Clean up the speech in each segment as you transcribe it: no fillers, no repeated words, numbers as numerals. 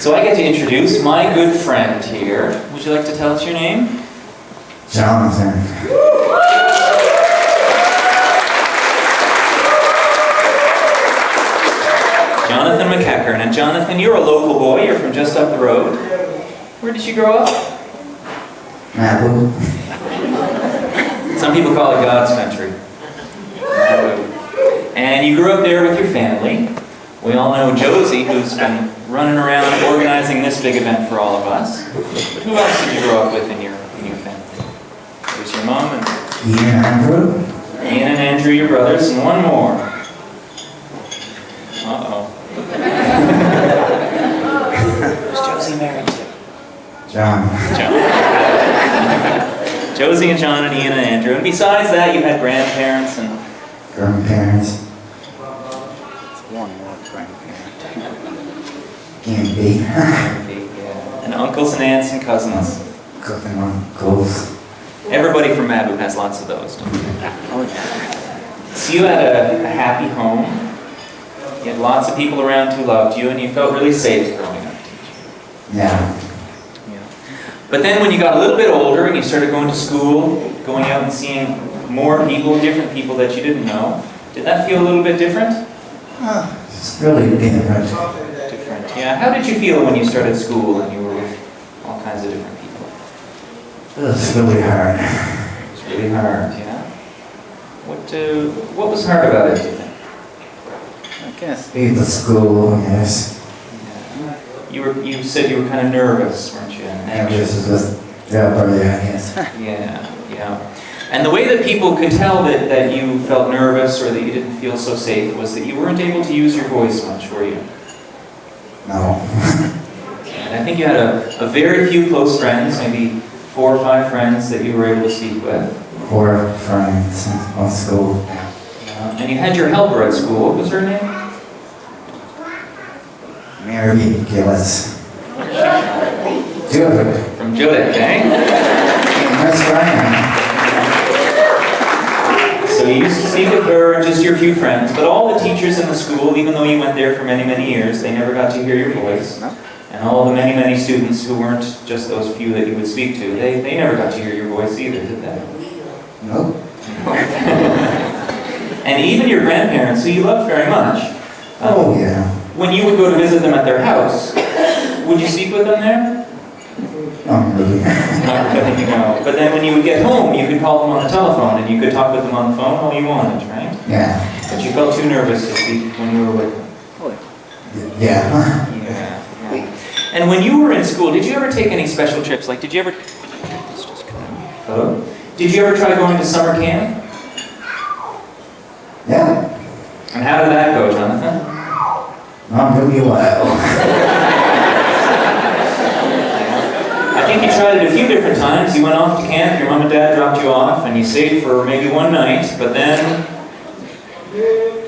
So I get to introduce my good friend here. Would you like to tell us your name? Jonathan. Jonathan MacEachern. And Jonathan, you're a local boy. You're from just up the road. Where did you grow up? Mabu. Some people call it God's country. And you grew up there with your family. We all know Josie, who's been running around organizing this big event for all of us. But who else did you grow up with in your family? There's your mom and Ian and Andrew. Ian and Andrew, your brothers, and one more. Uh-oh. Who's Josie married to? John. Josie and John and Ian and Andrew. And besides that, you had grandparents and... Grandparents. One more grandparent. Can't be. Yeah. And uncles and aunts and cousins. Cousin uncles. Everybody from Mabu has lots of those, don't you? Oh, yeah. So you had a happy home. You had lots of people around who loved you, and you felt really safe growing up. Yeah. But then when you got a little bit older and you started going to school, going out and seeing more people, different people that you didn't know, did that feel a little bit different? It's really different. Different, yeah. How did you feel when you started school and you were with all kinds of different people? It was really hard. It was really hard, yeah. What was hard about it, do you think? I guess leave the school, yes. You said you were kind of nervous, weren't you? Anxious was probably, I guess. Yeah. And the way that people could tell that you felt nervous or that you didn't feel so safe was that you weren't able to use your voice much, were you? No. And I think you had a very few close friends, maybe 4 or 5 friends that you were able to speak with. 4 friends on school. And you had your helper at school. What was her name? Mary Gillis. Judique. From Judique, eh? That's right. So you used to speak with her and just your few friends, but all the teachers in the school, even though you went there for many, many years, they never got to hear your voice. No. And all the many, many students who weren't just those few that you would speak to, they never got to hear your voice either, did they? No. And even your grandparents, who you loved very much. Oh, yeah. When you would go to visit them at their house, would you speak with them there? Not really. Not really, no. But then when you would get home, you could call them on the telephone and you could talk with them on the phone all you wanted, right? Yeah. But you felt too nervous to speak when you were with them. Yeah. Yeah. And when you were in school, did you ever take any special trips? Like, did you ever... Hello? Did you ever try going to summer camp? Yeah. And how did that go, Jonathan? Not really well. I think you tried it a few different times. You went off to camp, your mom and dad dropped you off, and you stayed for maybe one night, but then...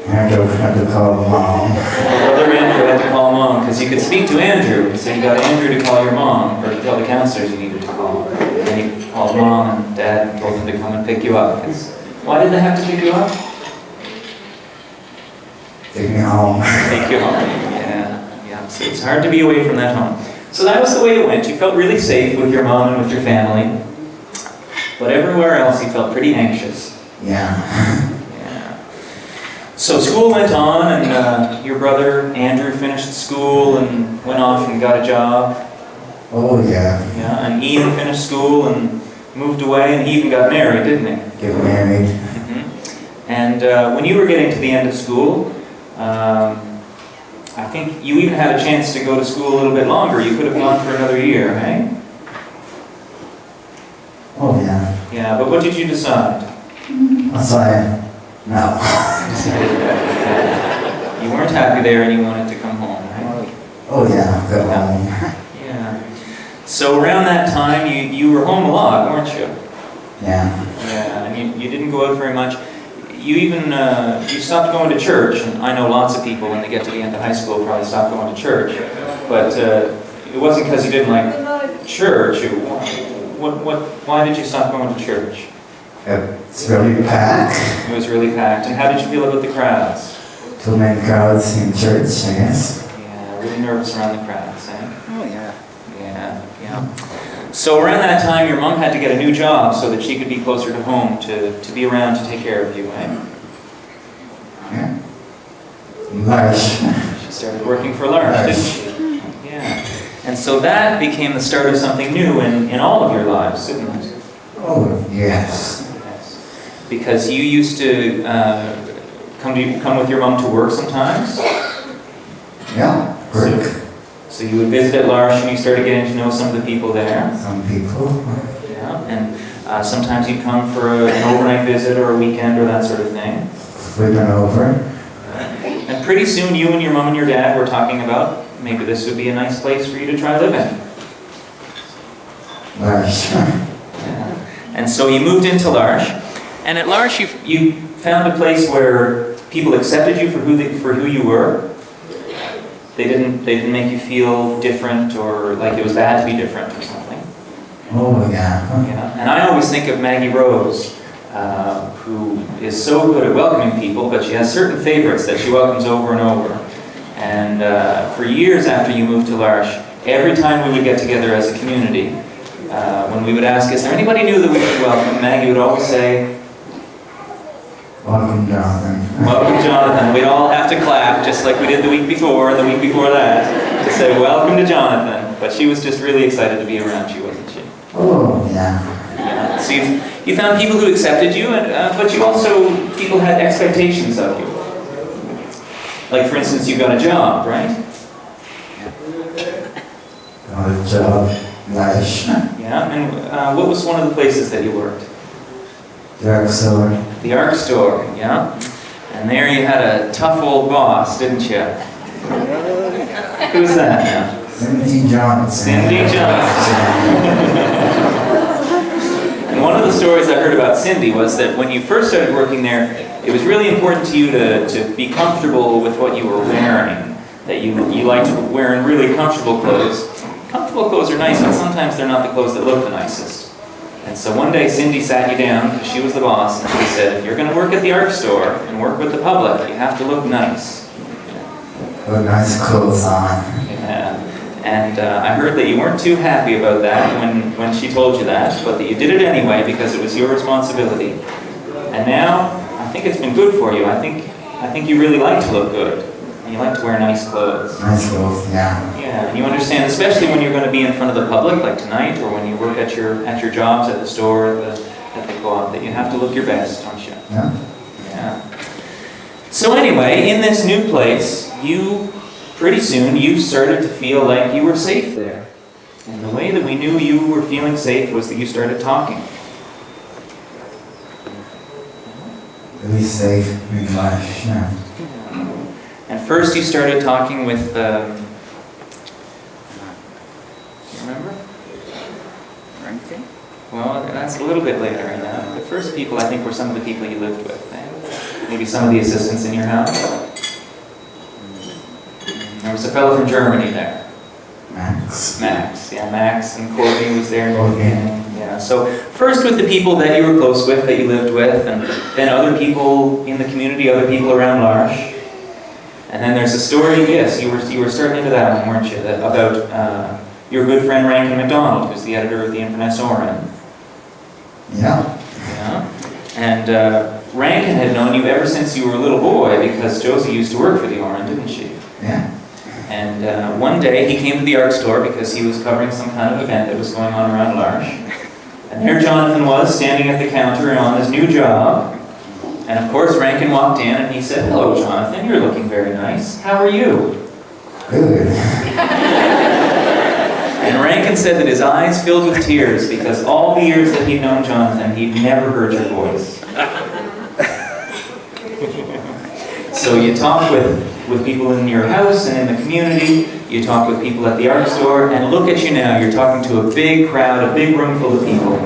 Andrew had to call mom. Brother Andrew had to call mom, because you could speak to Andrew, so you got Andrew to call your mom, or to tell the counselors you needed to call. And then you called mom and dad and told them to come and pick you up. Why did they have to pick you up? Take me home. Take you home. Yeah. So it's hard to be away from that home. So that was the way it went. You felt really safe with your mom and with your family. But everywhere else you felt pretty anxious. Yeah. So school went on and your brother Andrew finished school and went off and got a job. Oh, yeah. Yeah. And Ian finished school and moved away and he even got married, didn't he? Get married. Mm-hmm. And when you were getting to the end of school, I think you even had a chance to go to school a little bit longer. You could have gone for another year, eh? Oh, yeah. Yeah, but what did you decide? I said, no. You weren't happy there and you wanted to come home, right? Oh, yeah, go home. Yeah. So around that time, you were home a lot, weren't you? Yeah. Yeah, and you didn't go out very much. You even, you stopped going to church, and I know lots of people when they get to the end of high school probably stop going to church, but it wasn't because you didn't like church. Why did you stop going to church? It's really packed. It was really packed. And how did you feel about the crowds? Too many crowds in church, I guess. Yeah, really nervous around the crowds, eh? Oh, yeah. Yeah. So around that time, your mom had to get a new job so that she could be closer to home to be around to take care of you, eh? Yeah. L'Arche. She started working for L'Arche, didn't she? Yeah. And so that became the start of something new in all of your lives, didn't it? Oh, yes. Yes. Because you used to come with your mom to work sometimes? Yeah, work. So you would visit at L'Arche and you started getting to know some of the people there? Some people. Yeah. And sometimes you'd come for an overnight visit or a weekend or that sort of thing? Sleeping over. And pretty soon you and your mom and your dad were talking about maybe this would be a nice place for you to try living. L'Arche. Yeah. And so you moved into L'Arche, and at L'Arche you found a place where people accepted you for who you were. They didn't make you feel different or like it was bad to be different or something. Oh, yeah. Yeah. And I always think of Maggie Rose, who is so good at welcoming people, but she has certain favorites that she welcomes over and over. And for years after you moved to L'Arche, every time we would get together as a community, when we would ask, is there anybody new that we should welcome, Maggie would always say, Welcome, Jonathan. welcome, Jonathan. We'd all have to clap, just like we did the week before and the week before that, to say, welcome to Jonathan. But she was just really excited to be around you, wasn't she? Oh, yeah. Yeah. So you found people who accepted you, but you also, people had expectations of you. Like, for instance, you got a job, right? Got a job. L'Arche. Yeah, and what was one of the places that you worked? Drugstore. The art store, yeah? And there you had a tough old boss, didn't you? Who's that now? Cindy Johnson. Cindy Johnson. And one of the stories I heard about Cindy was that when you first started working there, it was really important to you to be comfortable with what you were wearing. That you liked wearing really comfortable clothes. Comfortable clothes are nice, but sometimes they're not the clothes that look the nicest. And so one day Cindy sat you down, because she was the boss, and she said, if you're going to work at the art store and work with the public, you have to look nice. Put nice clothes on. Yeah. And I heard that you weren't too happy about that when she told you that, but that you did it anyway because it was your responsibility. And now, I think it's been good for you. I think you really like to look good. And you like to wear nice clothes. Nice clothes, yeah. Yeah, and you understand, especially when you're going to be in front of the public, like tonight, or when you work at your jobs at the store, at the co-op, that you have to look your best, don't you? Yeah. Yeah. So anyway, in this new place, pretty soon, you started to feel like you were safe there. And the way that we knew you were feeling safe was that you started talking. Really safe in L'Arche, yeah. And first you started talking with, you remember? Rankin? Well, that's a little bit later. The first people, I think, were some of the people you lived with. Eh? Maybe some of the assistants in your house. There was a fellow from Germany there. Max. Yeah, Max and Courtney was there. Okay. Yeah, so first with the people that you were close with, that you lived with, and then other people in the community, other people around L'Arche. And then there's a story, yes, you were starting into that one, weren't you? About your good friend Rankin MacDonald, who's the editor of the Inverness Oran. Yeah. Yeah. And Rankin had known you ever since you were a little boy, because Josie used to work for the Oran, didn't she? Yeah. And one day he came to the art store because he was covering some kind of event that was going on around L'Arche. And there Jonathan was, standing at the counter on his new job. And of course Rankin walked in and he said, hello Jonathan, you're looking very nice. How are you? Good. And Rankin said that his eyes filled with tears because all the years that he'd known Jonathan, he'd never heard your voice. So you talk with people in your house and in the community, you talk with people at the art store, and look at you now, you're talking to a big crowd, a big room full of people.